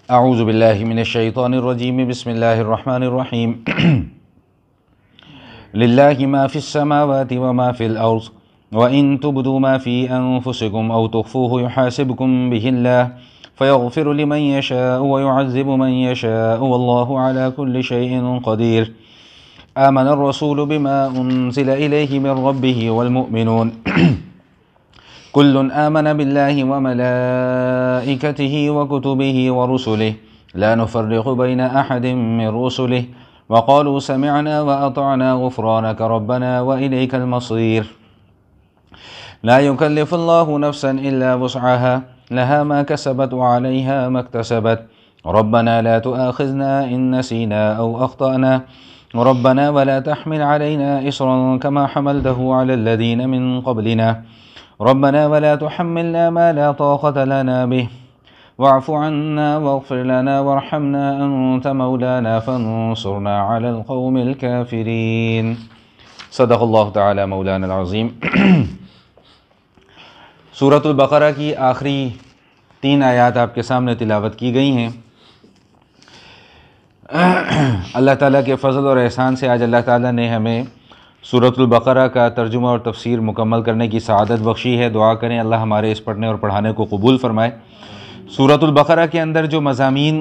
اعوذ باللہ من الشیطان الرجیم بسم اللہ الرحمن الرحیم للہ ما فی السماوات وما فی الارض وَإِن تُبْدُوا مَا فِي أَنفُسِكُمْ أَوْ تُخْفُوهُ يُحَاسِبْكُم بِهِ اللَّهُ فَيَغْفِرُ لِمَن يَشَاءُ وَيُعَذِّبُ مَن يَشَاءُ وَاللَّهُ عَلَى كُلِّ شَيْءٍ قَدِيرٌ آمَنَ الرَّسُولُ بِمَا أُنزِلَ إِلَيْهِ مِن رَّبِّهِ وَالْمُؤْمِنُونَ كُلٌّ آمَنَ بِاللَّهِ وَمَلَائِكَتِهِ وَكُتُبِهِ وَرُسُلِهِ لَا نُفَرِّقُ بَيْنَ أَحَدٍ مِّن رُّسُلِهِ وَقَالُوا سَمِعْنَا وَأَطَعْنَا غُفْرَانَكَ رَبَّنَا وَإِلَيْكَ الْمَصِيرُ لا يكلف الله نفسا إلا وسعها لها ما كسبت وعليها ما اكتسبت ربنا لا تؤاخذنا إن نسينا أو أخطأنا ربنا ولا تحمل علينا إصرا كما حملته على الذين من قبلنا ربنا ولا تحملنا ما لا طاقة لنا به واعف عنا واغفر لنا وارحمنا أنت مولانا فانصرنا على القوم الكافرين صدق الله تعالى مولانا العظيم سورۃ البقرہ کی آخری 3 آیات آپ کے سامنے تلاوت کی گئی ہیں۔ اللہ تعالیٰ کے فضل اور احسان سے آج اللہ تعالیٰ نے ہمیں سورۃ البقرہ کا ترجمہ اور تفسیر مکمل کرنے کی سعادت بخشی ہے۔ دعا کریں اللہ ہمارے اس پڑھنے اور پڑھانے کو قبول فرمائے۔ سورۃ البقرہ کے اندر جو مضامین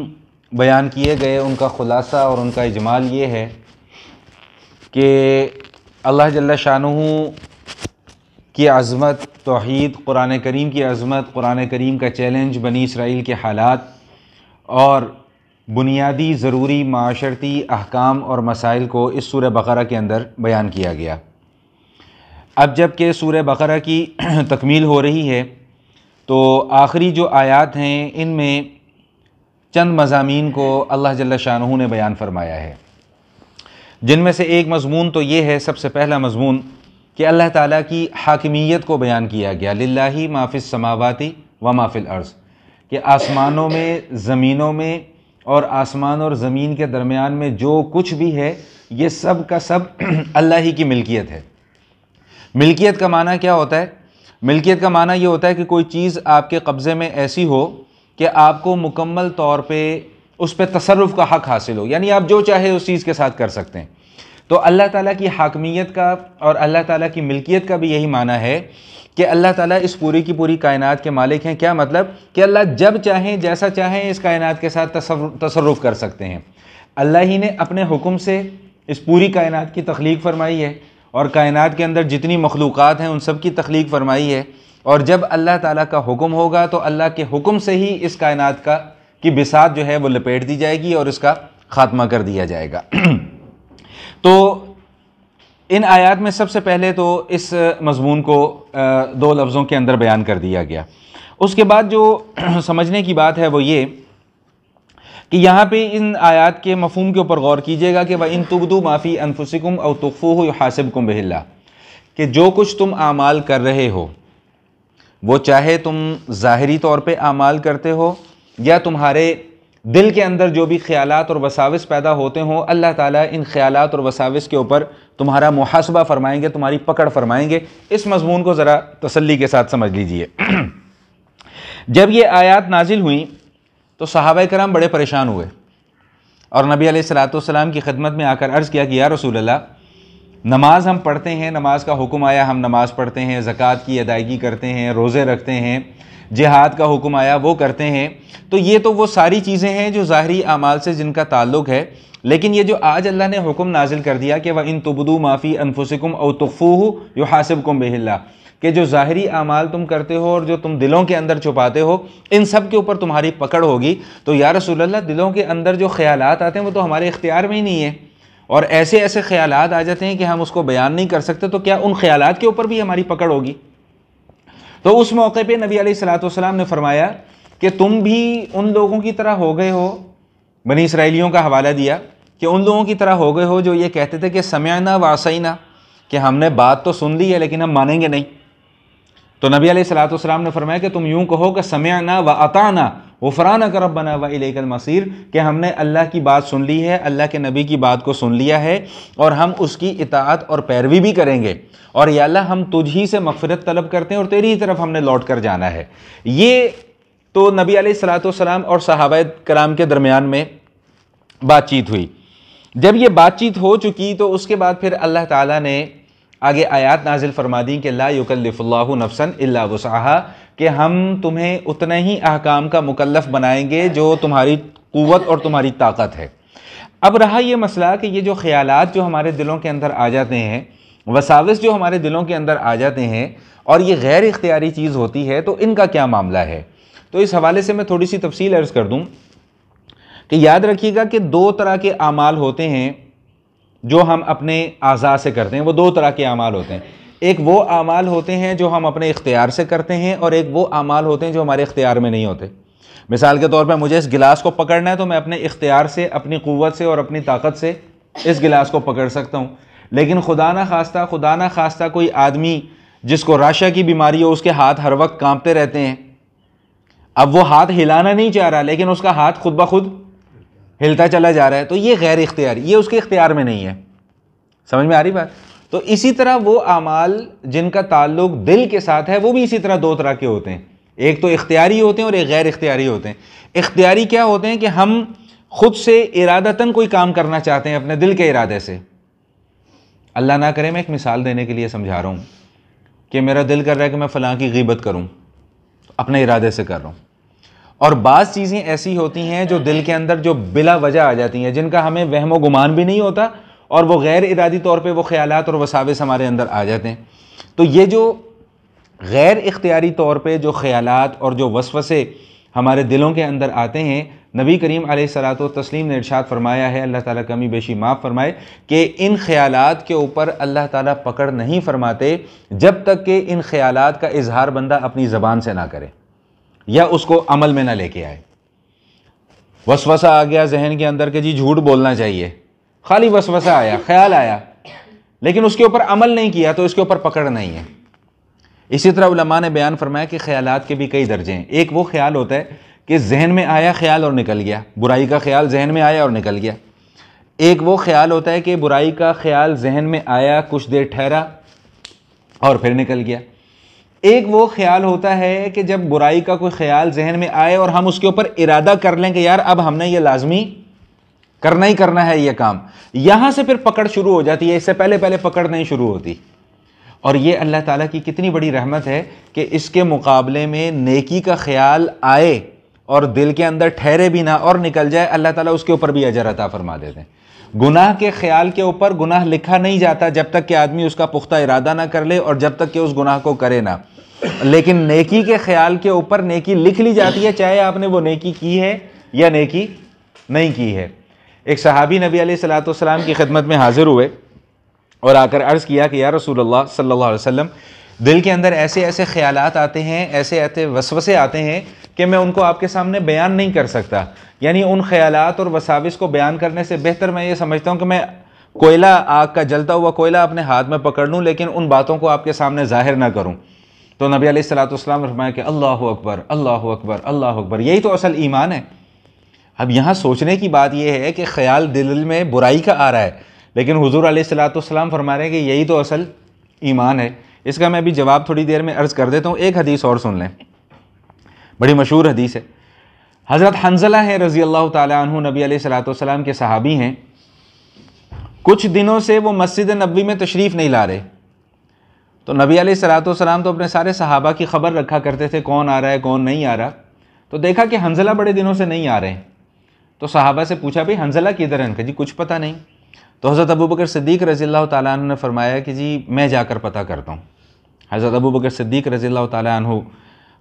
بیان کیے گئے ان کا خلاصہ اور ان کا اجمال یہ ہے کہ اللہ جل شانہ کی عظمت، توحید، قرآن کریم کی عظمت، قرآن کریم کا چیلنج، بنی اسرائیل کے حالات اور بنیادی ضروری معاشرتی احکام اور مسائل کو اس سورہ بقرہ کے اندر بیان کیا گیا۔ اب جب کہ سورہ بقرہ کی تکمیل ہو رہی ہے تو آخری جو آیات ہیں ان میں چند مضامین کو اللہ جل شانہ نے بیان فرمایا ہے، جن میں سے ایک مضمون تو یہ ہے، سب سے پہلا مضمون کہ اللہ تعالیٰ کی حاکمیت کو بیان کیا گیا۔ للہ ما فی السماوات وما فی الارض، کہ آسمانوں میں، زمینوں میں اور آسمان اور زمین کے درمیان میں جو کچھ بھی ہے یہ سب کا سب اللہ ہی کی ملکیت ہے۔ ملکیت کا معنی کیا ہوتا ہے؟ ملکیت کا معنی یہ ہوتا ہے کہ کوئی چیز آپ کے قبضے میں ایسی ہو کہ آپ کو مکمل طور پہ اس پہ تصرف کا حق حاصل ہو، یعنی آپ جو چاہے اس چیز کے ساتھ کر سکتے ہیں۔ تو اللہ تعالیٰ کی حاکمیت کا اور اللہ تعالیٰ کی ملکیت کا بھی یہی معنی ہے کہ اللہ تعالیٰ اس پوری کی پوری کائنات کے مالک ہیں۔ کیا مطلب؟ کہ اللہ جب چاہیں، جیسا چاہیں اس کائنات کے ساتھ تصرف کر سکتے ہیں۔ اللہ ہی نے اپنے حکم سے اس پوری کائنات کی تخلیق فرمائی ہے اور کائنات کے اندر جتنی مخلوقات ہیں ان سب کی تخلیق فرمائی ہے، اور جب اللہ تعالیٰ کا حکم ہوگا تو اللہ کے حکم سے ہی اس کائنات کی بساط جو ہے وہ لپیٹ دی جائے گی اور اس کا خاتمہ کر دیا جائے گا۔ تو ان آیات میں سب سے پہلے تو اس مضمون کو 2 لفظوں کے اندر بیان کر دیا گیا۔ اس کے بعد جو سمجھنے کی بات ہے وہ یہ کہ یہاں پہ ان آیات کے مفہوم کے اوپر غور کیجئے گا کہ وَإِن تُبْدُوا مَا فِي أَنفُسِكُمْ أَوْ تُخْفُوهُ يُحَاسِبْكُم بِهِ اللَّهُ، کہ جو کچھ تم اعمال کر رہے ہو وہ چاہے تم ظاہری طور پہ اعمال کرتے ہو یا تمہارے دل کے اندر جو بھی خیالات اور وساوس پیدا ہوتے ہوں، اللہ تعالیٰ ان خیالات اور وساوس کے اوپر تمہارا محاسبہ فرمائیں گے، تمہاری پکڑ فرمائیں گے۔ اس مضمون کو ذرا تسلی کے ساتھ سمجھ لیجئے۔ جب یہ آیات نازل ہوئیں تو صحابہ کرام بڑے پریشان ہوئے اور نبی علیہ السلام کی خدمت میں آ کر عرض کیا کہ یا رسول اللہ، نماز ہم پڑھتے ہیں، نماز کا حکم آیا ہم نماز پڑھتے ہیں، زکوٰۃ کی ادائیگی کرتے ہیں، روزے رکھتے ہیں، جہاد کا حکم آیا وہ کرتے ہیں، تو یہ تو وہ ساری چیزیں ہیں جو ظاہری اعمال سے جن کا تعلق ہے، لیکن یہ جو آج اللہ نے حکم نازل کر دیا کہ وَإِن تُبْدُوا مَا فِي أَنفُسِكُمْ أَوْ تُخْفُوهُ يُحَاسِبْكُم بِهِ اللَّهُ، کہ جو ظاہری اعمال تم کرتے ہو اور جو تم دلوں کے اندر چھپاتے ہو ان سب کے اوپر تمہاری پکڑ ہوگی۔ تو یا رسول اللہ، دلوں کے اندر جو خیالات آتے ہیں وہ تو ہمارے اختیار میں ہی نہیں ہے، اور ایسے ایسے خیالات آ جاتے ہیں کہ ہم اس کو بیان نہیں کر سکتے، تو کیا ان خیالات کے اوپر بھی ہماری پکڑ ہوگی؟ تو اس موقع پہ نبی علیہ السلام نے فرمایا کہ تم بھی ان لوگوں کی طرح ہو گئے ہو، بنی اسرائیلیوں کا حوالہ دیا کہ ان لوگوں کی طرح ہو گئے ہو جو یہ کہتے تھے کہ سمعنا وعصینا، کہ ہم نے بات تو سن لی ہے لیکن ہم مانیں گے نہیں۔ تو نبی علیہ السلام نے فرمایا کہ تم یوں کہو کہ سمعنا واطعنا غفرانک ربنا والیک المصیر، کہ ہم نے اللہ کی بات سن لی ہے، اللہ کے نبی کی بات کو سن لیا ہے اور ہم اس کی اطاعت اور پیروی بھی کریں گے، اور یا اللہ ہم تجھ ہی سے مغفرت طلب کرتے ہیں اور تیری ہی طرف ہم نے لوٹ کر جانا ہے۔ یہ تو نبی علیہ الصلوۃ والسلام اور صحابہ کرام کے درمیان میں بات چیت ہوئی. جب یہ بات چیت ہو چکی تو اس کے بعد پھر اللہ تعالیٰ نے آگے آیات نازل فرما دیں کہ لا یکلف اللہ نفسا الا وسعہا، کہ ہم تمہیں اتنے ہی احکام کا مکلف بنائیں گے جو تمہاری قوت اور تمہاری طاقت ہے. اب رہا یہ مسئلہ کہ یہ جو خیالات جو ہمارے دلوں کے اندر آ جاتے ہیں، وساوس جو ہمارے دلوں کے اندر آ جاتے ہیں اور یہ غیر اختیاری چیز ہوتی ہے، تو ان کا کیا معاملہ ہے؟ تو اس حوالے سے میں تھوڑی سی تفصیل عرض کر دوں کہ یاد رکھیے گا کہ دو طرح کے اعمال ہوتے ہیں جو ہم اپنے اعضاء سے کرتے ہیں. وہ دو طرح کے اعمال ہوتے ہیں. ایک وہ اعمال ہوتے ہیں جو ہم اپنے اختیار سے کرتے ہیں، اور ایک وہ اعمال ہوتے ہیں جو ہمارے اختیار میں نہیں ہوتے. مثال کے طور پہ مجھے اس گلاس کو پکڑنا ہے تو میں اپنے اختیار سے، اپنی قوت سے اور اپنی طاقت سے اس گلاس کو پکڑ سکتا ہوں. لیکن خدا نہ خواستہ کوئی آدمی جس کو راشا کی بیماری ہو، اس کے ہاتھ ہر وقت کانپتے رہتے ہیں. اب وہ ہاتھ ہلانا نہیں چاہ رہا لیکن اس کا ہاتھ خود بخود ہلتا چلا جا رہا ہے، تو یہ غیر اختیاری، یہ اس کے اختیار میں نہیں ہے. سمجھ میں آ رہی بات؟ تو اسی طرح وہ اعمال جن کا تعلق دل کے ساتھ ہے وہ بھی اسی طرح دو طرح کے ہوتے ہیں. ایک تو اختیاری ہوتے ہیں اور ایک غیر اختیاری ہوتے ہیں. اختیاری کیا ہوتے ہیں کہ ہم خود سے ارادتاً کوئی کام کرنا چاہتے ہیں اپنے دل کے ارادے سے. اللہ نہ کرے، میں ایک مثال دینے کے لیے سمجھا رہا ہوں کہ میرا دل کر رہا ہے کہ میں فلاں کی غیبت کروں، اپنے ارادے سے کر رہا ہوں. اور بعض چیزیں ایسی ہوتی ہیں جو دل کے اندر جو بلا وجہ آ جاتی ہیں، جن کا ہمیں وہم و گمان بھی نہیں ہوتا، اور وہ غیر ارادی طور پہ وہ خیالات اور وساوس ہمارے اندر آ جاتے ہیں. تو یہ جو غیر اختیاری طور پہ جو خیالات اور جو وسوسے ہمارے دلوں کے اندر آتے ہیں، نبی کریم علیہ الصلوۃ والتسلیم نے ارشاد فرمایا ہے، اللہ تعالیٰ کمی بیشی معاف فرمائے، کہ ان خیالات کے اوپر اللہ تعالیٰ پکڑ نہیں فرماتے جب تک کہ ان خیالات کا اظہار بندہ اپنی زبان سے نہ کرے یا اس کو عمل میں نہ لے کے آئے. وسوسہ آ گیا ذہن کے اندر کہ جی جھوٹ بولنا چاہیے، خالی وسوسہ آیا، خیال آیا، لیکن اس کے اوپر عمل نہیں کیا تو اس کے اوپر پکڑ نہیں ہے. اسی طرح علماء نے بیان فرمایا کہ خیالات کے بھی کئی درجے ہیں. ایک وہ خیال ہوتا ہے کہ ذہن میں آیا خیال اور نکل گیا، برائی کا خیال ذہن میں آیا اور نکل گیا. ایک وہ خیال ہوتا ہے کہ برائی کا خیال ذہن میں آیا، کچھ دیر ٹھہرا اور پھر نکل گیا. ایک وہ خیال ہوتا ہے کہ جب برائی کا کوئی خیال ذہن میں آئے اور ہم اس کے اوپر ارادہ کر لیں کہ یار اب ہم نے یہ لازمی کرنا ہی کرنا ہے یہ کام، یہاں سے پھر پکڑ شروع ہو جاتی ہے، اس سے پہلے پکڑ نہیں شروع ہوتی. اور یہ اللہ تعالیٰ کی کتنی بڑی رحمت ہے کہ اس کے مقابلے میں نیکی کا خیال آئے اور دل کے اندر ٹھہرے بھی نہ اور نکل جائے، اللہ تعالیٰ اس کے اوپر بھی اجر عطا فرما دیتے ہیں. گناہ کے خیال کے اوپر گناہ لکھا نہیں جاتا جب تک کہ آدمی اس کا پختہ ارادہ نہ کر لے اور جب تک کہ اس گناہ کو کرے نہ، لیکن نیکی کے خیال کے اوپر نیکی لکھ لی جاتی ہے، چاہے آپ نے وہ نیکی کی ہے یا نیکی نہیں کی ہے. ایک صحابی نبی علیہ الصلوۃ والسلام کی خدمت میں حاضر ہوئے اور آ کر عرض کیا کہ یا رسول اللہ صلی اللہ علیہ وسلم، دل کے اندر ایسے ایسے خیالات آتے ہیں، ایسے ایسے وسوسے آتے ہیں کہ میں ان کو آپ کے سامنے بیان نہیں کر سکتا. یعنی ان خیالات اور وساوس کو بیان کرنے سے بہتر میں یہ سمجھتا ہوں کہ میں کوئلہ، آگ کا جلتا ہوا کوئلہ اپنے ہاتھ میں پکڑ لوں لیکن ان باتوں کو آپ کے سامنے ظاہر نہ کروں. تو نبی علیہ الصلوۃ والسلام نے فرمایا کہ اللہ اکبر اللہ اکبر اللہ اکبر، یہی تو اصل ایمان ہے. اب یہاں سوچنے کی بات یہ ہے کہ خیال دل میں برائی کا آ رہا ہے، لیکن حضور علیہ الصلوۃ والسلام فرما رہے ہیں کہ یہی تو اصل ایمان ہے. اس کا میں بھی جواب تھوڑی دیر میں عرض کر دیتا ہوں. ایک حدیث اور سن لیں، بڑی مشہور حدیث ہے. حضرت حنظلہ ہیں رضی اللہ تعالیٰ عنہ، نبی علیہ الصلوۃ والسلام کے صحابی ہیں. کچھ دنوں سے وہ مسجد نبوی میں تشریف نہیں لا رہے. تو نبی علیہ الصلوۃ والسلام تو اپنے سارے صحابہ کی خبر رکھا کرتے تھے، کون آ رہا ہے کون نہیں آ رہا. تو دیکھا کہ حنظلہ بڑے دنوں سے نہیں آ رہے ہیں. تو صحابہ سے پوچھا بھئی حنظلہ کدھر ہیں؟ کہ جی کچھ پتہ نہیں. تو حضرت ابوبکر صدیق رضی اللہ تعالیٰ عنہ نے فرمایا کہ جی میں جا کر پتہ کرتا ہوں. حضرت ابوبکر صدیق رضی اللہ تعالیٰ عنہ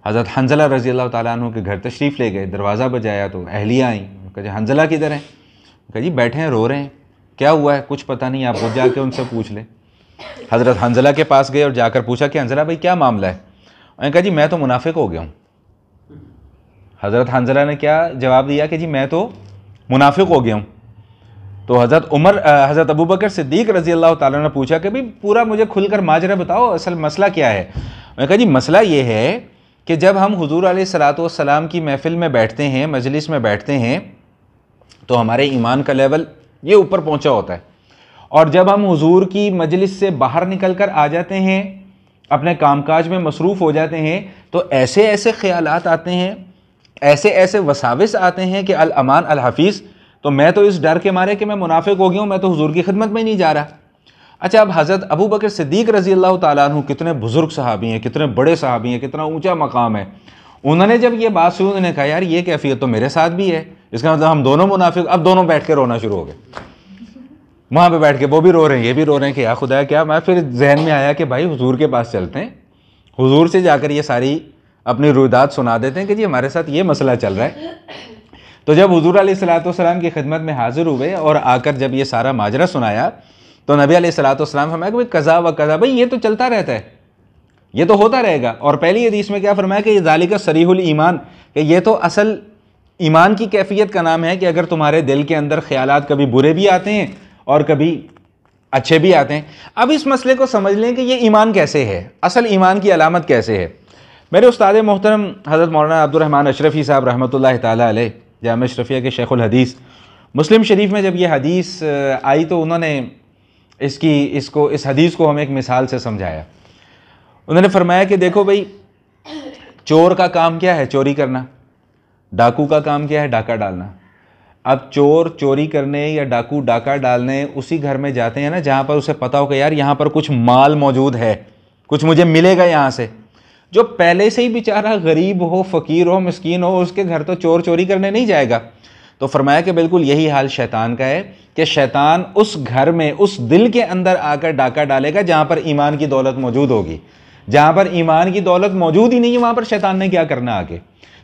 حضرت حنظلہ رضی اللہ تعالیٰ عنہ کے گھر تشریف لے گئے. دروازہ بجایا تو اہلیہ آئیں. کہ جی حنظلہ کدھر ہیں؟ کہ جی بیٹھے ہیں رو رہے ہیں. کیا ہوا ہے؟ کچھ پتہ نہیں، آپ خود جا کے ان سے پوچھ لیں. حضرت حنظلہ کے پاس گئے اور جا کر پوچھا کہ حنظلہ بھائی کیا معاملہ ہے؟ انہوں نے کہا جی میں تو منافق ہو گیا ہوں. حضرت حنظلہ نے کیا جواب دیا کہ جی میں تو منافق ہو گیا ہوں. تو حضرت ابوبکر صدیق رضی اللہ تعالیٰ نے پوچھا کہ بھئی پورا مجھے کھل کر ماجرا بتاؤ، اصل مسئلہ کیا ہے؟ انہوں نے کہا جی مسئلہ یہ ہے کہ جب ہم حضور علیہ الصلوۃ والسلام کی محفل میں بیٹھتے ہیں، مجلس میں بیٹھتے ہیں، تو ہمارے ایمان کا لیول یہ اوپر پہنچا ہوتا ہے، اور جب ہم حضور کی مجلس سے باہر نکل کر آ جاتے ہیں، اپنے کام کاج میں مصروف ہو جاتے ہیں، تو ایسے ایسے خیالات آتے ہیں، ایسے ایسے وساوس آتے ہیں کہ الامان الحفیظ، تو میں تو اس ڈر کے مارے کہ میں منافق ہو گیا ہوں، میں تو حضور کی خدمت میں نہیں جا رہا۔ اچھا، اب حضرت ابو بکر صدیق رضی اللہ تعالیٰ عنہ کتنے بزرگ صحابی ہیں، کتنے بڑے صحابی ہیں، کتنا اونچا مقام ہے، انہوں نے جب یہ بات سنی انہوں نے کہا یار یہ کیفیت تو میرے ساتھ بھی ہے، اس کا مطلب ہم دونوں منافق۔ اب دونوں بیٹھ کے رونا شروع ہو گئے، وہاں پہ بیٹھ کے وہ بھی رو رہے ہیں، یہ بھی رو رہے ہیں کہ یا خدا کیا۔ میں پھر ذہن میں آیا کہ بھائی حضور کے پاس چلتے ہیں، حضور سے جا کر یہ ساری اپنی رویداد سنا دیتے ہیں کہ جی ہمارے ساتھ یہ مسئلہ چل رہا ہے۔ تو جب حضور علیہ الصلوۃ والسلام کی خدمت میں حاضر ہوئے اور آ کر جب یہ سارا ماجرا سنایا تو نبی علیہ الصلوۃ والسلام فرمایا کہ قضا و قضا، بھائی یہ تو چلتا رہتا ہے، یہ تو ہوتا رہے گا۔ اور پہلی حدیث میں کیا فرمایا کہ یہ ذالک صریح الایمان، کہ یہ تو اصل ایمان کی کیفیت کا نام ہے کہ اگر تمہارے دل کے اندر خیالات کبھی برے بھی آتے ہیں اور کبھی اچھے بھی آتے ہیں۔ اب اس مسئلے کو سمجھ لیں کہ یہ ایمان کیسے ہے، اصل ایمان کی علامت کیسے ہے۔ میرے استاد محترم حضرت مولانا عبد الرحمن اشرفی صاحب رحمۃ اللہ تعالیٰ علیہ، جامعہ اشرفیہ کے شیخ الحدیث، مسلم شریف میں جب یہ حدیث آئی تو انہوں نے اس حدیث کو ہمیں ایک مثال سے سمجھایا۔ انہوں نے فرمایا کہ دیکھو بھائی، چور کا کام کیا ہے؟ چوری کرنا۔ ڈاکو کا کام کیا ہے؟ ڈاکہ ڈالنا۔ اب چور چوری کرنے یا ڈاکو ڈاکہ ڈالنے اسی گھر میں جاتے ہیں نا جہاں پر اسے پتا ہو کہ یار یہاں پر کچھ مال موجود ہے، کچھ مجھے ملے گا یہاں سے۔ جو پہلے سے ہی بیچارہ غریب ہو، فقیر ہو، مسکین ہو، اس کے گھر تو چور چوری کرنے نہیں جائے گا۔ تو فرمایا کہ بالکل یہی حال شیطان کا ہے کہ شیطان اس گھر میں، اس دل کے اندر آ کر ڈاکہ ڈالے گا جہاں پر ایمان کی دولت موجود ہوگی۔ جہاں پر ایمان کی دولت موجود ہی نہیں ہے وہاں پر شیطان نے کیا کرنا آگے۔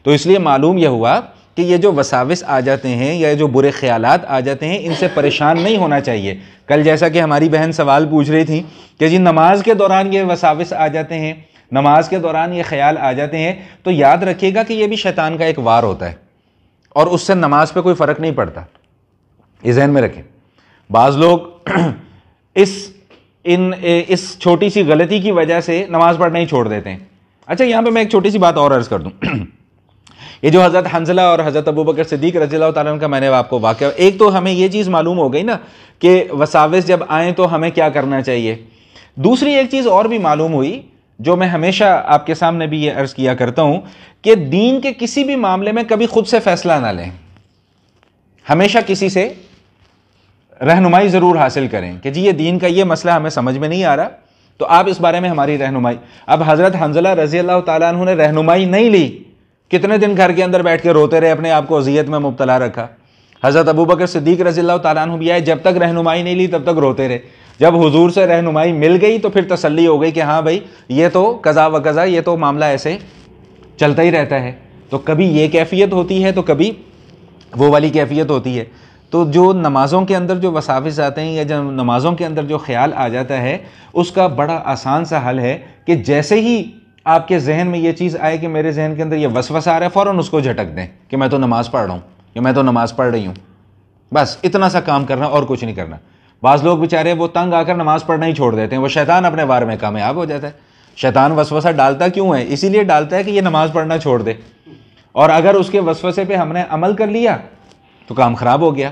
تو اس لیے معلوم یہ ہوا کہ یہ جو وساوس آ جاتے ہیں یا جو برے خیالات آ جاتے ہیں ان سے پریشان نہیں ہونا چاہیے۔ کل جیسا کہ ہماری بہن سوال پوچھ رہی تھی کہ جی نماز کے دوران یہ وساوس آ جاتے ہیں، نماز کے دوران یہ خیال آ جاتے ہیں، تو یاد رکھیے گا کہ یہ بھی شیطان کا ایک وار ہوتا ہے اور اس سے نماز پہ کوئی فرق نہیں پڑتا، یہ ذہن میں رکھیں۔ بعض لوگ اس چھوٹی سی غلطی کی وجہ سے نماز پڑھنا ہی چھوڑ دیتے ہیں۔ اچھا، یہاں پہ میں ایک چھوٹی سی بات اور عرض کر دوں۔ یہ جو حضرت حنظلہ اور حضرت ابوبکر صدیق رضی اللہ تعالیٰ عنہ کا میں نے آپ کو واقعہ، ایک تو ہمیں یہ چیز معلوم ہو گئی نا کہ وساوس جب آئیں تو ہمیں کیا کرنا چاہیے۔ دوسری ایک چیز اور بھی معلوم ہوئی جو میں ہمیشہ آپ کے سامنے بھی یہ عرض کیا کرتا ہوں کہ دین کے کسی بھی معاملے میں کبھی خود سے فیصلہ نہ لیں، ہمیشہ کسی سے رہنمائی ضرور حاصل کریں کہ جی یہ دین کا یہ مسئلہ ہمیں سمجھ میں نہیں آ رہا تو آپ اس بارے میں ہماری رہنمائی۔ اب حضرت حنظلہ رضی اللہ تعالیٰ عنہ نے رہنمائی نہیں لی، کتنے دن گھر کے اندر بیٹھ کے روتے رہے، اپنے آپ کو اذیت میں مبتلا رکھا۔ حضرت ابوبکر صدیق رضی اللہ تعالیٰ عنہ بھی آئے، جب تک رہنمائی نہیں لی تب تک روتے رہے۔ جب حضور سے رہنمائی مل گئی تو پھر تسلی ہو گئی کہ ہاں بھائی یہ تو قضا و قضا، یہ تو معاملہ ایسے چلتا ہی رہتا ہے۔ تو کبھی یہ کیفیت ہوتی ہے تو کبھی وہ والی کیفیت ہوتی ہے۔ تو جو نمازوں کے اندر جو وساوس آتے ہیں یا جو نمازوں کے اندر جو خیال آ جاتا ہے اس کا بڑا آسان سا حل ہے کہ جیسے ہی آپ کے ذہن میں یہ چیز آئے کہ میرے ذہن کے اندر یہ وسوسہ آ رہا ہے، فوراً اس کو جھٹک دیں کہ میں تو نماز پڑھ رہا ہوں یا میں تو نماز پڑھ رہی ہوں، بس اتنا سا کام کرنا اور کچھ نہیں کرنا۔ بعض لوگ بیچارے وہ تنگ آ کر نماز پڑھنا ہی چھوڑ دیتے ہیں، وہ شیطان اپنے وار میں کامیاب ہو جاتا ہے۔ شیطان وسوسہ ڈالتا کیوں ہے؟ اسی لیے ڈالتا ہے کہ یہ نماز پڑھنا چھوڑ دے، اور اگر اس کے وسوسے پہ ہم نے عمل کر لیا تو کام خراب ہو گیا۔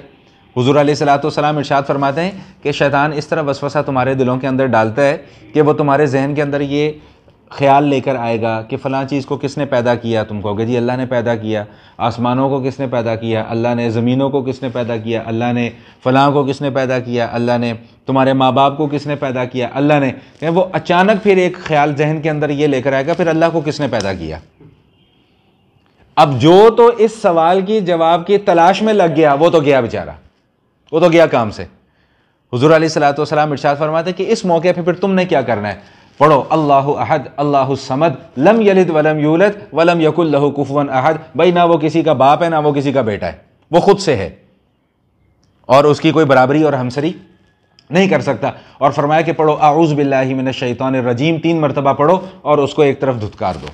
حضور علیہ الصلوۃ والسلام ارشاد فرماتے ہیں کہ شیطان اس طرح وسوسہ تمہارے دلوں کے اندر ڈالتا ہے کہ وہ تمہارے ذہن کے اندر یہ خیال لے کر آئے گا کہ فلاں چیز کو کس نے پیدا کیا، تم کہو گے جی اللہ نے پیدا کیا۔ آسمانوں کو کس نے پیدا کیا؟ اللہ نے۔ زمینوں کو کس نے پیدا کیا؟ اللہ نے۔ فلاں کو کس نے پیدا کیا؟ اللہ نے۔ تمہارے ماں باپ کو کس نے پیدا کیا؟ اللہ نے۔ کہ وہ اچانک پھر ایک خیال ذہن کے اندر یہ لے کر آئے گا پھر اللہ کو کس نے پیدا کیا۔ اب جو تو اس سوال کی جواب کی تلاش میں لگ گیا وہ تو گیا بیچارہ، وہ تو گیا کام سے۔ حضور علیہ الصلوۃ والسلام ارشاد فرماتے کہ اس موقع پہ پھر تم نے کیا کرنا ہے؟ پڑھو اللہ احد اللہ الصمد لم یلد ولم یولد ولم یکن لہ کفوا احد۔ بھائی نہ وہ کسی کا باپ ہے نہ وہ کسی کا بیٹا ہے، وہ خود سے ہے اور اس کی کوئی برابری اور ہمسری نہیں کر سکتا۔ اور فرمایا کہ پڑھو اعوذ باللہ من الشیطان الرجیم 3 مرتبہ پڑھو اور اس کو ایک طرف دھتکار دو۔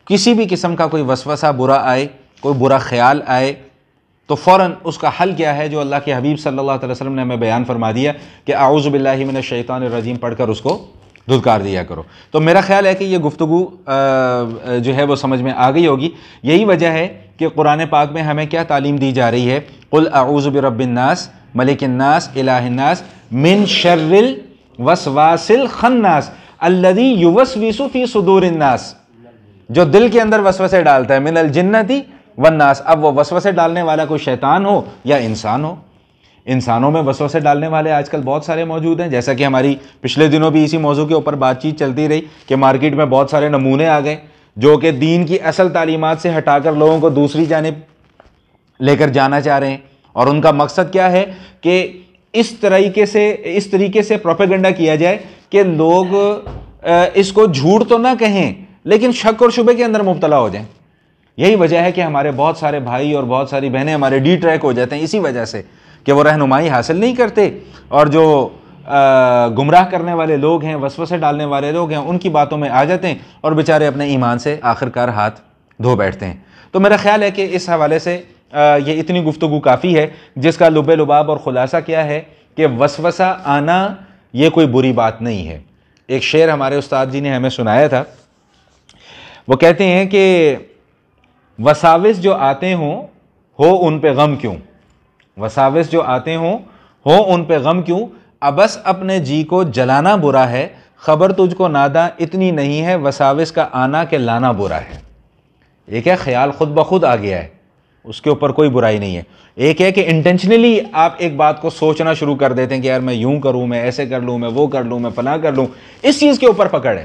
کسی بھی قسم کا کوئی وسوسہ برا آئے، کوئی برا خیال آئے تو فوراً اس کا حل کیا ہے جو اللہ کے حبیب صلی اللہ علیہ وسلم نے ہمیں بیان فرما دیا کہ اعوذ باللہ من الشیطان الرجیم پڑھ کر اس کو دھتکار دیا کرو۔ تو میرا خیال ہے کہ یہ گفتگو جو ہے وہ سمجھ میں آ گئی ہوگی۔ یہی وجہ ہے کہ قرآن پاک میں ہمیں کیا تعلیم دی جا رہی ہے؟ قل اعوذ برب الناس ملک الناس الہ الناس من شر الوسواس الخناس الذی یوسوس فی صدور الناس، جو دل کے اندر وسوسے ڈالتا ہے، من الجنتی والناس، اب وہ وسوسے ڈالنے والا کوئی شیطان ہو یا انسان ہو. انسانوں میں وسوسے ڈالنے والے آج کل بہت سارے موجود ہیں، جیسا کہ ہماری پچھلے دنوں بھی اسی موضوع کے اوپر بات چیت چلتی رہی کہ مارکیٹ میں بہت سارے نمونے آ گئے جو کہ دین کی اصل تعلیمات سے ہٹا کر لوگوں کو دوسری جانب لے کر جانا چاہ رہے ہیں. اور ان کا مقصد کیا ہے کہ اس طریقے سے پروپیگنڈا کیا جائے کہ لوگ اس کو جھوٹ تو نہ کہیں لیکن شک اور شبے کے اندر مبتلا ہو جائیں. یہی وجہ ہے کہ ہمارے بہت سارے بھائی اور بہت ساری بہنیں ہمارے ڈی ٹریک ہو جاتے ہیں، اسی وجہ سے کہ وہ رہنمائی حاصل نہیں کرتے، اور جو گمراہ کرنے والے لوگ ہیں، وسوسے ڈالنے والے لوگ ہیں، ان کی باتوں میں آ جاتے ہیں اور بیچارے اپنے ایمان سے آخرکار ہاتھ دھو بیٹھتے ہیں. تو میرا خیال ہے کہ اس حوالے سے یہ اتنی گفتگو کافی ہے، جس کا لب لباب اور خلاصہ کیا ہے کہ وسوسہ آنا یہ کوئی بری بات نہیں ہے. ایک شعر ہمارے استاد جی نے ہمیں سنایا تھا، وہ کہتے ہیں کہ وساوس جو آتے ہوں ہو ان پہ غم کیوں، وساوس جو آتے ہوں ہو ان پہ غم کیوں، ابس اپنے جی کو جلانا برا ہے، خبر تجھ کو نادا اتنی نہیں ہے، وساوس کا آنا کہ لانا برا ہے. ایک ہے خیال خود بخود آ گیا ہے، اس کے اوپر کوئی برائی نہیں ہے. ایک ہے کہ انٹینشنلی آپ ایک بات کو سوچنا شروع کر دیتے ہیں کہ یار میں یوں کروں، میں ایسے کر لوں، میں وہ کر لوں، میں فلاں کر لوں، اس چیز کے اوپر پکڑ ہے.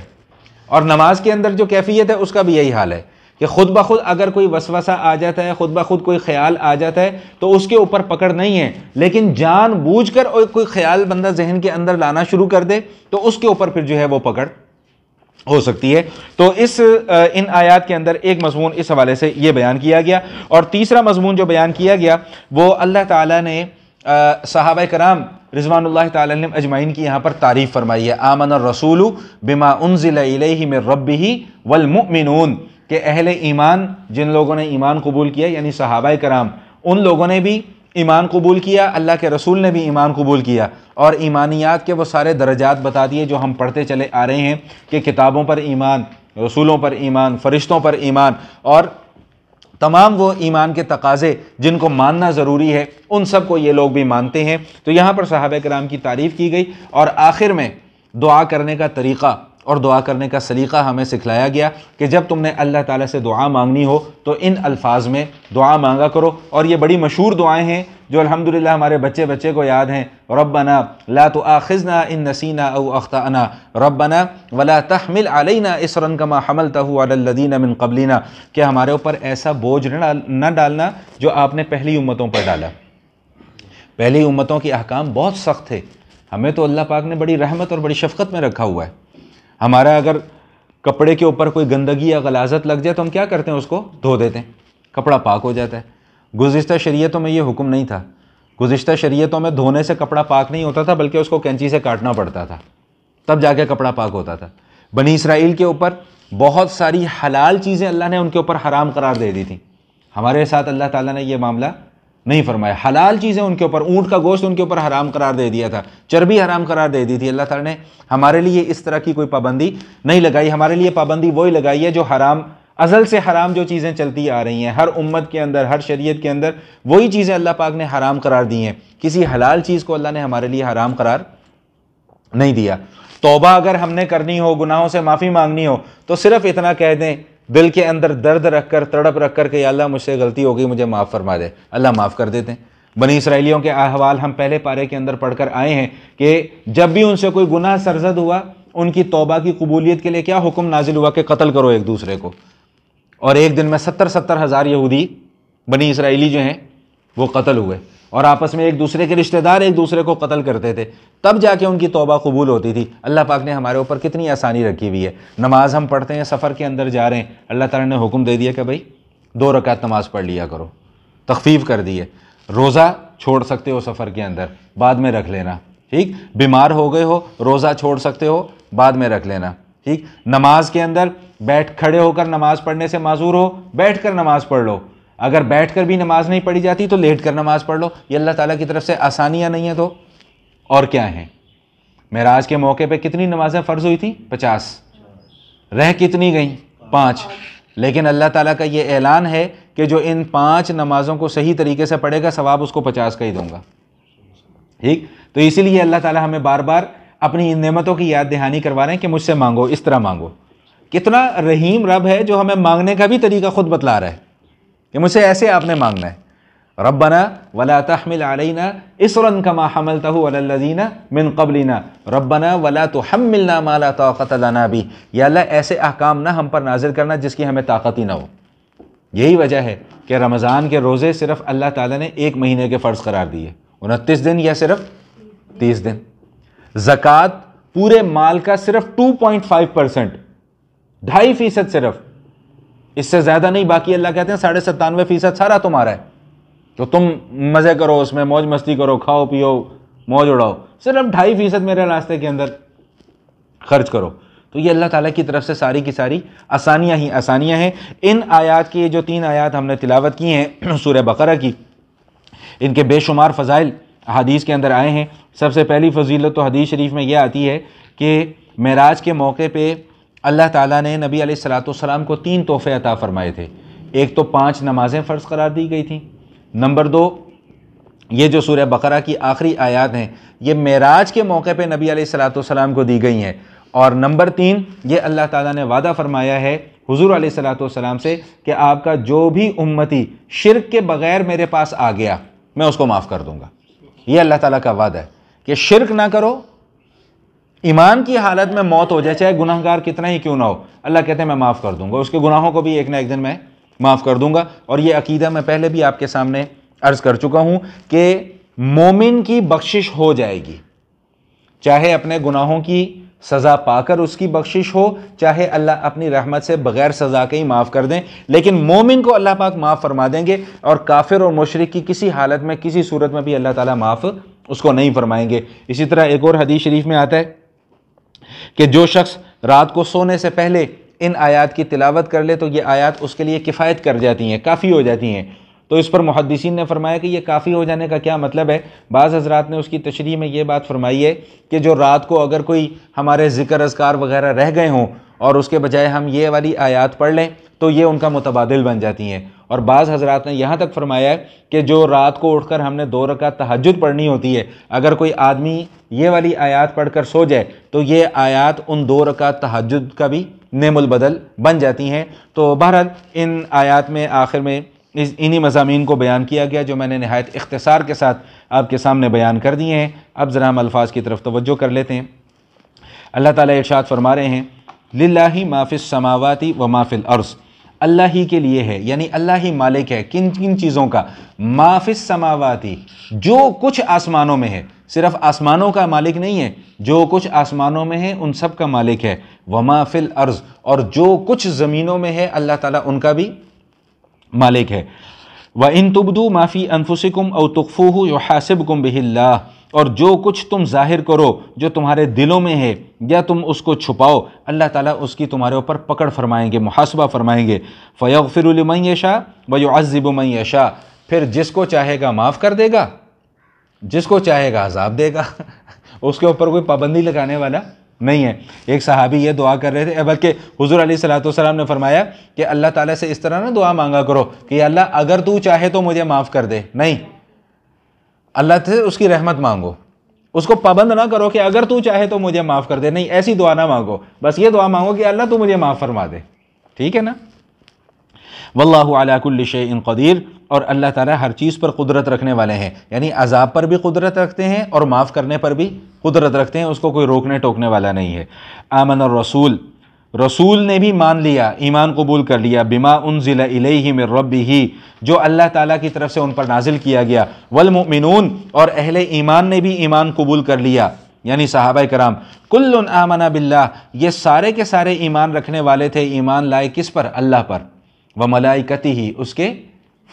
اور نماز کے اندر جو کیفیت ہے اس کا بھی یہی حال ہے کہ خود بخود اگر کوئی وسوسہ آ جاتا ہے، خود بخود کوئی خیال آ جاتا ہے تو اس کے اوپر پکڑ نہیں ہے، لیکن جان بوجھ کر کوئی خیال بندہ ذہن کے اندر لانا شروع کر دے تو اس کے اوپر پھر جو ہے وہ پکڑ ہو سکتی ہے. تو ان آیات کے اندر ایک مضمون اس حوالے سے یہ بیان کیا گیا. اور تیسرا مضمون جو بیان کیا گیا وہ اللہ تعالیٰ نے صحابہ کرام رضوان اللہ تعالی علیہم اجمعین کی یہاں پر تعریف فرمائی ہے. آمن الرسول بما انزل الیہ من ربہ والمؤمنون، کہ اہل ایمان جن لوگوں نے ایمان قبول کیا یعنی صحابہ کرام، ان لوگوں نے بھی ایمان قبول کیا، اللہ کے رسول نے بھی ایمان قبول کیا، اور ایمانیات کے وہ سارے درجات بتا دیے جو ہم پڑھتے چلے آ رہے ہیں کہ کتابوں پر ایمان، رسولوں پر ایمان، فرشتوں پر ایمان، اور تمام وہ ایمان کے تقاضے جن کو ماننا ضروری ہے ان سب کو یہ لوگ بھی مانتے ہیں. تو یہاں پر صحابہ کرام کی تعریف کی گئی، اور آخر میں دعا کرنے کا طریقہ اور دعا کرنے کا سلیقہ ہمیں سکھلایا گیا کہ جب تم نے اللہ تعالیٰ سے دعا مانگنی ہو تو ان الفاظ میں دعا مانگا کرو. اور یہ بڑی مشہور دعائیں ہیں جو الحمدللہ ہمارے بچے کو یاد ہیں. ربنا لا تؤاخذنا ان نسینا او اخطأنا، ربنا ولا تحمل علینا اصرا کما حملتہ علی الذین من قبلنا، کہ ہمارے اوپر ایسا بوجھ نہ ڈالنا جو آپ نے پہلی امتوں پر ڈالا. پہلی امتوں کے احکام بہت سخت تھے، ہمیں تو اللہ پاک نے بڑی رحمت اور بڑی شفقت میں رکھا ہوا ہے. ہمارا اگر کپڑے کے اوپر کوئی گندگی یا غلاظت لگ جائے تو ہم کیا کرتے ہیں؟ اس کو دھو دیتے ہیں، کپڑا پاک ہو جاتا ہے. گزشتہ شریعتوں میں یہ حکم نہیں تھا. گزشتہ شریعتوں میں دھونے سے کپڑا پاک نہیں ہوتا تھا بلکہ اس کو کینچی سے کاٹنا پڑتا تھا، تب جا کے کپڑا پاک ہوتا تھا. بنی اسرائیل کے اوپر بہت ساری حلال چیزیں اللہ نے ان کے اوپر حرام قرار دے دی تھیں. ہمارے ساتھ اللہ تعالیٰ نے یہ معاملہ نہیں فرمایا. حلال چیزیں ان کے اوپر، اونٹ کا گوشت ان کے اوپر حرام قرار دے دیا تھا، چربی حرام قرار دے دی تھی. اللہ تعالیٰ نے ہمارے لیے اس طرح کی کوئی پابندی نہیں لگائی. ہمارے لیے پابندی وہی لگائی ہے جو حرام، ازل سے حرام جو چیزیں چلتی آ رہی ہیں ہر امت کے اندر، ہر شریعت کے اندر، وہی چیزیں اللہ پاک نے حرام قرار دی ہیں. کسی حلال چیز کو اللہ نے ہمارے لیے حرام قرار نہیں دیا. توبہ اگر ہم نے کرنی ہو، گناہوں سے معافی مانگنی ہو تو صرف اتنا کہہ دیں دل کے اندر درد رکھ کر، تڑپ رکھ کر کہ یا اللہ مجھ سے غلطی ہو گئی، مجھے معاف فرما دے. اللہ معاف کر دیتے ہیں. بنی اسرائیلیوں کے احوال ہم پہلے پارے کے اندر پڑھ کر آئے ہیں کہ جب بھی ان سے کوئی گناہ سرزد ہوا، ان کی توبہ کی قبولیت کے لیے کیا حکم نازل ہوا کہ قتل کرو ایک دوسرے کو. اور ایک دن میں 70 ہزار یہودی بنی اسرائیلی جو ہیں وہ قتل ہوئے، اور آپس میں ایک دوسرے کے رشتہ دار ایک دوسرے کو قتل کرتے تھے، تب جا کے ان کی توبہ قبول ہوتی تھی. اللہ پاک نے ہمارے اوپر کتنی آسانی رکھی ہوئی ہے. نماز ہم پڑھتے ہیں، سفر کے اندر جا رہے ہیں، اللہ تعالیٰ نے حکم دے دیا کہ بھائی 2 رکعت نماز پڑھ لیا کرو، تخفیف کر دی ہے. روزہ چھوڑ سکتے ہو سفر کے اندر، بعد میں رکھ لینا، ٹھیک. بیمار ہو گئے ہو، روزہ چھوڑ سکتے ہو، بعد میں رکھ لینا، ٹھیک. نماز کے اندر کھڑے ہو کر نماز پڑھنے سے معذور ہو، بیٹھ کر نماز پڑھ لو. اگر بیٹھ کر بھی نماز نہیں پڑھی جاتی تو لیٹ کر نماز پڑھ لو. یہ اللہ تعالیٰ کی طرف سے آسانیاں نہیں ہیں تو اور کیا ہیں؟ معراج کے موقع پہ کتنی نمازیں فرض ہوئی تھیں؟ 50. رہ کتنی گئیں؟ 5. لیکن اللہ تعالیٰ کا یہ اعلان ہے کہ جو ان 5 نمازوں کو صحیح طریقے سے پڑھے گا ثواب اس کو 50 کا ہی دوں گا، ٹھیک. تو اسی لیے اللہ تعالیٰ ہمیں بار بار اپنی ان نعمتوں کی یاد دہانی کروا رہے ہیں کہ مجھ سے مانگو، اس طرح مانگو. کتنا رحیم رب ہے جو ہمیں مانگنے کا بھی طریقہ خود بتلا رہا ہے کہ مجھ سے ایسے آپ نے مانگنا ہے، ربنا ولا تحمل علینا اصرا کما حملتہ علی الذین من قبلنا ربنا ولا تحملنا ما لا طاقت لنا بہ، یا اللہ ایسے احکام نہ ہم پر نازل کرنا جس کی ہمیں طاقت ہی نہ ہو۔ یہی وجہ ہے کہ رمضان کے روزے صرف اللہ تعالیٰ نے ایک مہینے کے فرض قرار دیے، 29 دن یا صرف 30 دن۔ زکوٰۃ پورے مال کا صرف 2.5%، 2.5% صرف، اس سے زیادہ نہیں۔ باقی اللہ کہتے ہیں 97.5% سارا تمہارا ہے، تو تم مزے کرو، اس میں موج مستی کرو، کھاؤ پیو، موج اڑاؤ، صرف 2.5% میرے راستے کے اندر خرچ کرو۔ تو یہ اللہ تعالیٰ کی طرف سے ساری کی ساری آسانیاں ہی آسانیاں ہیں۔ ان آیات کی جو 3 آیات ہم نے تلاوت کی ہیں سورہ بقرہ کی، ان کے بے شمار فضائل حدیث کے اندر آئے ہیں۔ سب سے پہلی فضیلت تو حدیث شریف میں یہ آتی ہے کہ معراج کے موقع پہ اللہ تعالیٰ نے نبی علیہ الصلوۃ والسلام کو 3 تحفے عطا فرمائے تھے۔ ایک تو 5 نمازیں فرض قرار دی گئی تھیں، نمبر 2 یہ جو سورہ بقرہ کی آخری آیات ہیں یہ معراج کے موقع پہ نبی علیہ الصلوۃ والسلام کو دی گئی ہیں، اور نمبر 3 یہ اللہ تعالیٰ نے وعدہ فرمایا ہے حضور علیہ الصلوۃ والسلام سے کہ آپ کا جو بھی امتی شرک کے بغیر میرے پاس آ گیا میں اس کو معاف کر دوں گا۔ یہ اللہ تعالیٰ کا وعدہ ہے کہ شرک نہ کرو، ایمان کی حالت میں موت ہو جائے، چاہے گناہ گار کتنا ہی کیوں نہ ہو، اللہ کہتے ہیں میں معاف کر دوں گا، اس کے گناہوں کو بھی ایک نہ ایک دن میں معاف کر دوں گا۔ اور یہ عقیدہ میں پہلے بھی آپ کے سامنے عرض کر چکا ہوں کہ مومن کی بخشش ہو جائے گی، چاہے اپنے گناہوں کی سزا پا کر اس کی بخشش ہو، چاہے اللہ اپنی رحمت سے بغیر سزا کے ہی معاف کر دیں، لیکن مومن کو اللہ پاک معاف فرما دیں گے، اور کافر اور مشرک کی کسی حالت میں کسی صورت میں بھی اللہ تعالیٰ معاف اس کو نہیں فرمائیں گے۔ اسی طرح ایک اور حدیث شریف میں آتا ہے کہ جو شخص رات کو سونے سے پہلے ان آیات کی تلاوت کر لے تو یہ آیات اس کے لیے کفایت کر جاتی ہیں، کافی ہو جاتی ہیں۔ تو اس پر محدثین نے فرمایا کہ یہ کافی ہو جانے کا کیا مطلب ہے؟ بعض حضرات نے اس کی تشریح میں یہ بات فرمائی ہے کہ جو رات کو اگر کوئی ہمارے ذکر اذکار وغیرہ رہ گئے ہوں اور اس کے بجائے ہم یہ والی آیات پڑھ لیں تو یہ ان کا متبادل بن جاتی ہیں۔ اور بعض حضرات نے یہاں تک فرمایا ہے کہ جو رات کو اٹھ کر ہم نے 2 رکعت تہجد پڑھنی ہوتی ہے، اگر کوئی آدمی یہ والی آیات پڑھ کر سو جائے تو یہ آیات ان 2 رکعت تہجد کا بھی نعم البدل بن جاتی ہیں۔ تو بہرحال ان آیات میں آخر میں انہی مضامین کو بیان کیا گیا جو میں نے نہایت اختصار کے ساتھ آپ کے سامنے بیان کر دیے ہیں۔ اب ذرا ہم الفاظ کی طرف توجہ کر لیتے ہیں۔ اللہ تعالیٰ ارشاد فرما رہے ہیں للہ ما فی السماوات و ما فی الارض، اللہ ہی کے لیے ہے، یعنی اللہ ہی مالک ہے کن کن چیزوں کا؟ ما فی السماوات، جو کچھ آسمانوں میں ہے، صرف آسمانوں کا مالک نہیں ہے، جو کچھ آسمانوں میں ہے ان سب کا مالک ہے، وما فی الارض، اور جو کچھ زمینوں میں ہے اللہ تعالیٰ ان کا بھی مالک ہے۔ وَإِن تُبْدُوا مَا فِي أَنفُسِكُمْ أَوْ تُخْفُوهُ يُحَاسِبْكُمْ بِهِ اللَّهُ، اور جو کچھ تم ظاہر کرو جو تمہارے دلوں میں ہے یا تم اس کو چھپاؤ، اللہ تعالیٰ اس کی تمہارے اوپر پکڑ فرمائیں گے، محاسبہ فرمائیں گے۔ فَيَغْفِرُ لِمَن يَشَاءُ وَيُعَذِّبُ مَن يَشَاءُ، پھر جس کو چاہے گا معاف کر دے گا، جس کو چاہے گا عذاب دے گا، اس کے اوپر کوئی پابندی لگانے والا نہیں ہے۔ ایک صحابی یہ دعا کر رہے تھے، بلکہ حضور علیہ الصلوۃ والسلام نے فرمایا کہ اللہ تعالیٰ سے اس طرح نہ دعا مانگا کرو کہ اللہ اگر تو چاہے تو مجھے معاف کر دے، نہیں، اللہ سے اس کی رحمت مانگو، اس کو پابند نہ کرو کہ اگر تو چاہے تو مجھے معاف کر دے، نہیں، ایسی دعا نہ مانگو، بس یہ دعا مانگو کہ اللہ تو مجھے معاف فرما دے، ٹھیک ہے نا؟ واللہ علی کل شیء قدیر، اور اللہ تعالیٰ ہر چیز پر قدرت رکھنے والے ہیں، یعنی عذاب پر بھی قدرت رکھتے ہیں اور معاف کرنے پر بھی قدرت رکھتے ہیں، اس کو کوئی روکنے ٹوکنے والا نہیں ہے۔ آمن الرسول، رسول نے بھی مان لیا، ایمان قبول کر لیا، بما انزل الیہ من ربہ، جو اللہ تعالیٰ کی طرف سے ان پر نازل کیا گیا، والمؤمنون، اور اہل ایمان نے بھی ایمان قبول کر لیا، یعنی صحابہ کرام، کل آمن باللہ، یہ سارے کے سارے ایمان رکھنے والے تھے، ایمان لائے کس پر؟ اللہ پر، وملائکتہ، اس کے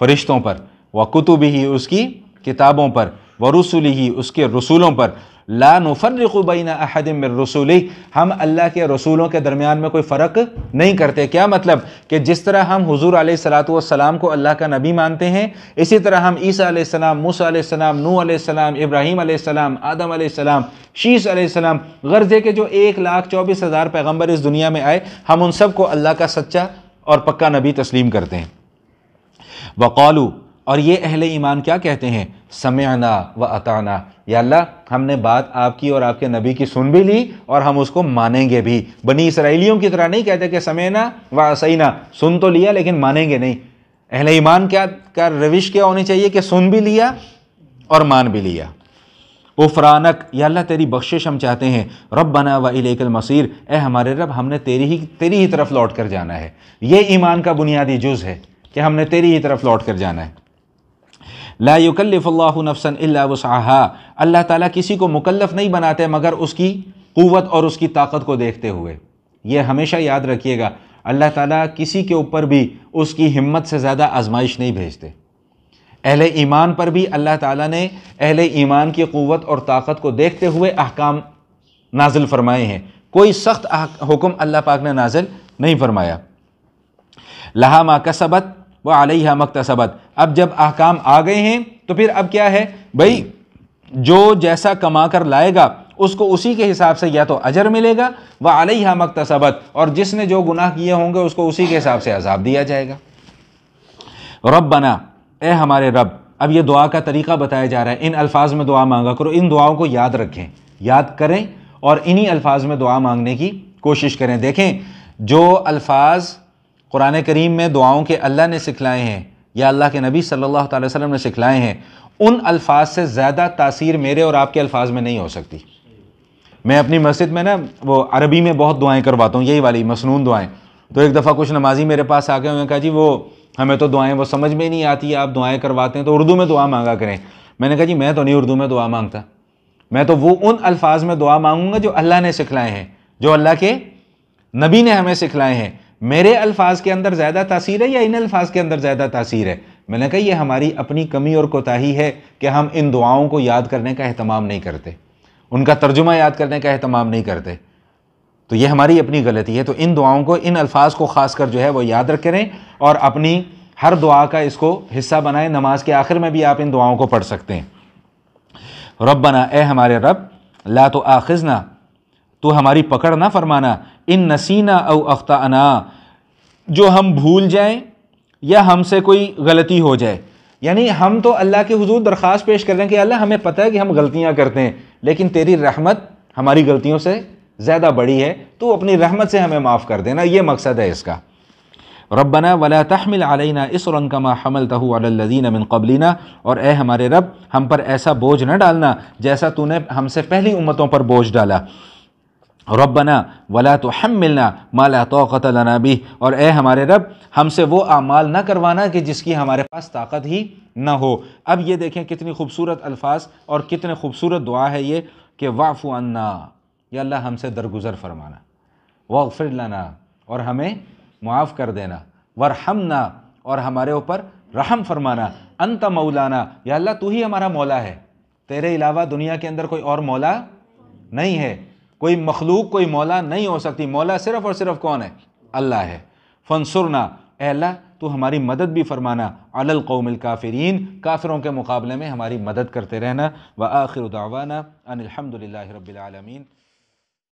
فرشتوں پر، وکتبہ، اس کی کتابوں پر، ورسلہ، اس کے رسولوں پر، لا نفرق بین احد من رسولہ، ہم اللہ کے رسولوں کے درمیان میں کوئی فرق نہیں کرتے۔ کیا مطلب؟ کہ جس طرح ہم حضور علیہ الصلوۃ والسلام کو اللہ کا نبی مانتے ہیں، اسی طرح ہم عیسیٰ علیہ السلام، موسیٰ علیہ السلام، نوح علیہ السلام، ابراہیم علیہ السلام، آدم علیہ السلام، شیس علیہ السلام، غرض ہے کہ جو 1,24,000 پیغمبر اس دنیا میں آئے، ہم ان سب کو اللہ کا سچا اور پکا نبی تسلیم کرتے ہیں۔ وقالو، اور یہ اہل ایمان کیا کہتے ہیں؟ سمعنا و اطعنا، یا اللہ ہم نے بات آپ کی اور آپ کے نبی کی سن بھی لی اور ہم اس کو مانیں گے بھی۔ بنی اسرائیلیوں کی طرح نہیں کہتے کہ سمعنا و عصینا، سن تو لیا لیکن مانیں گے نہیں۔ اہل ایمان کا روش کیا ہونی چاہیے کہ سن بھی لیا اور مان بھی لیا۔ غفرانک، یا اللہ تیری بخشش ہم چاہتے ہیں، ربنا و الیک المصیر، اے ہمارے رب ہم نے تیری ہی طرف لوٹ کر جانا ہے۔ یہ ایمان کا بنیادی جز ہے کہ ہم نے تیری ہی طرف لوٹ کر جانا ہے۔ لا یکلف اللہ نفسا الا وسعها، اللہ تعالیٰ کسی کو مکلف نہیں بناتے مگر اس کی قوت اور اس کی طاقت کو دیکھتے ہوئے۔ یہ ہمیشہ یاد رکھیے گا، اللہ تعالیٰ کسی کے اوپر بھی اس کی ہمت سے زیادہ آزمائش نہیں بھیجتے۔ اہل ایمان پر بھی اللہ تعالیٰ نے اہل ایمان کی قوت اور طاقت کو دیکھتے ہوئے احکام نازل فرمائے ہیں، کوئی سخت حکم اللہ پاک نے نازل نہیں فرمایا۔ لہا ما کسبت وعلیہا ما اکتسبت، اب جب احکام آ گئے ہیں تو پھر اب کیا ہے بھائی، جو جیسا کما کر لائے گا اس کو اسی کے حساب سے یا تو اجر ملے گا، وعلیہا ما اکتسبت، اور جس نے جو گناہ کیے ہوں گے اس کو اسی کے حساب سے عذاب دیا جائے گا۔ ربنا، اے ہمارے رب، اب یہ دعا کا طریقہ بتایا جا رہا ہے، ان الفاظ میں دعا مانگا کرو، ان دعاؤں کو یاد رکھیں، یاد کریں اور انہی الفاظ میں دعا مانگنے کی کوشش کریں۔ دیکھیں جو الفاظ قرآن کریم میں دعاؤں کے اللہ نے سکھلائے ہیں یا اللہ کے نبی صلی اللہ تعالی وسلم نے سکھلائے ہیں، ان الفاظ سے زیادہ تاثیر میرے اور آپ کے الفاظ میں نہیں ہو سکتی۔ میں اپنی مسجد میں نا وہ عربی میں بہت دعائیں کرواتا ہوں، یہی والی مسنون دعائیں، تو ایک دفعہ کچھ نمازی میرے پاس آ گئے، انہوں نے کہا جی وہ ہمیں تو دعائیں وہ سمجھ میں نہیں آتی، آپ دعائیں کرواتے ہیں تو اردو میں دعا مانگا کریں۔ میں نے کہا جی میں تو نہیں اردو میں دعا مانگتا، میں تو وہ ان الفاظ میں دعا مانگوں گا جو اللہ نے سکھلائے ہیں، جو اللہ کے نبی نے ہمیں سکھلائے ہیں۔ میرے الفاظ کے اندر زیادہ تاثیر ہے یا ان الفاظ کے اندر زیادہ تاثیر ہے؟ میں نے کہا یہ ہماری اپنی کمی اور کوتاہی ہے کہ ہم ان دعاؤں کو یاد کرنے کا اہتمام نہیں کرتے، ان کا ترجمہ یاد کرنے کا اہتمام نہیں کرتے، تو یہ ہماری اپنی غلطی ہے۔ تو ان دعاؤں کو، ان الفاظ کو خاص کر جو ہے وہ یاد رکھیں اور اپنی ہر دعا کا اس کو حصہ بنائیں۔ نماز کے آخر میں بھی آپ ان دعاؤں کو پڑھ سکتے ہیں۔ ربنا، اے ہمارے رب، لا تؤاخذنا، تو ہماری پکڑ نہ فرمانا، ان نسینا او اخطأنا، جو ہم بھول جائیں یا ہم سے کوئی غلطی ہو جائے۔ یعنی ہم تو اللہ کے حضور درخواست پیش کر رہے ہیں کہ اللہ ہمیں پتہ ہے کہ ہم غلطیاں کرتے ہیں، لیکن تیری رحمت ہماری غلطیوں سے زیادہ بڑی ہے، تو اپنی رحمت سے ہمیں معاف کر دینا، یہ مقصد ہے اس کا۔ ربنا ولا تحمل علینا اصرا کما حملتہ علی الذین من قبلنا، اور اے ہمارے رب ہم پر ایسا بوجھ نہ ڈالنا جیسا تو نے ہم سے پہلی امتوں پر بوجھ ڈالا۔ ربنا ولا تحملنا ما لا طاقت لنا به، اور اے ہمارے رب ہم سے وہ اعمال نہ کروانا کہ جس کی ہمارے پاس طاقت ہی نہ ہو۔ اب یہ دیکھیں کتنی خوبصورت الفاظ اور کتنے خوبصورت دعا ہے یہ کہ واعف عنا، یا اللہ ہم سے درگزر فرمانا، واغفر لنا، اور ہمیں معاف کر دینا، ورحمنا، اور ہمارے اوپر رحم فرمانا، انت مولانا، یا اللہ تو ہی ہمارا مولا ہے، تیرے علاوہ دنیا کے اندر کوئی اور مولا نہیں ہے، کوئی مخلوق کوئی مولا نہیں ہو سکتی، مولا صرف اور صرف کون ہے؟ اللہ ہے۔ فانصرنا، اے اللہ تو ہماری مدد بھی فرمانا، علی القوم الکافرین، کافروں کے مقابلے میں ہماری مدد کرتے رہنا۔ وآخر دعوانا ان الحمد للہ رب العالمین۔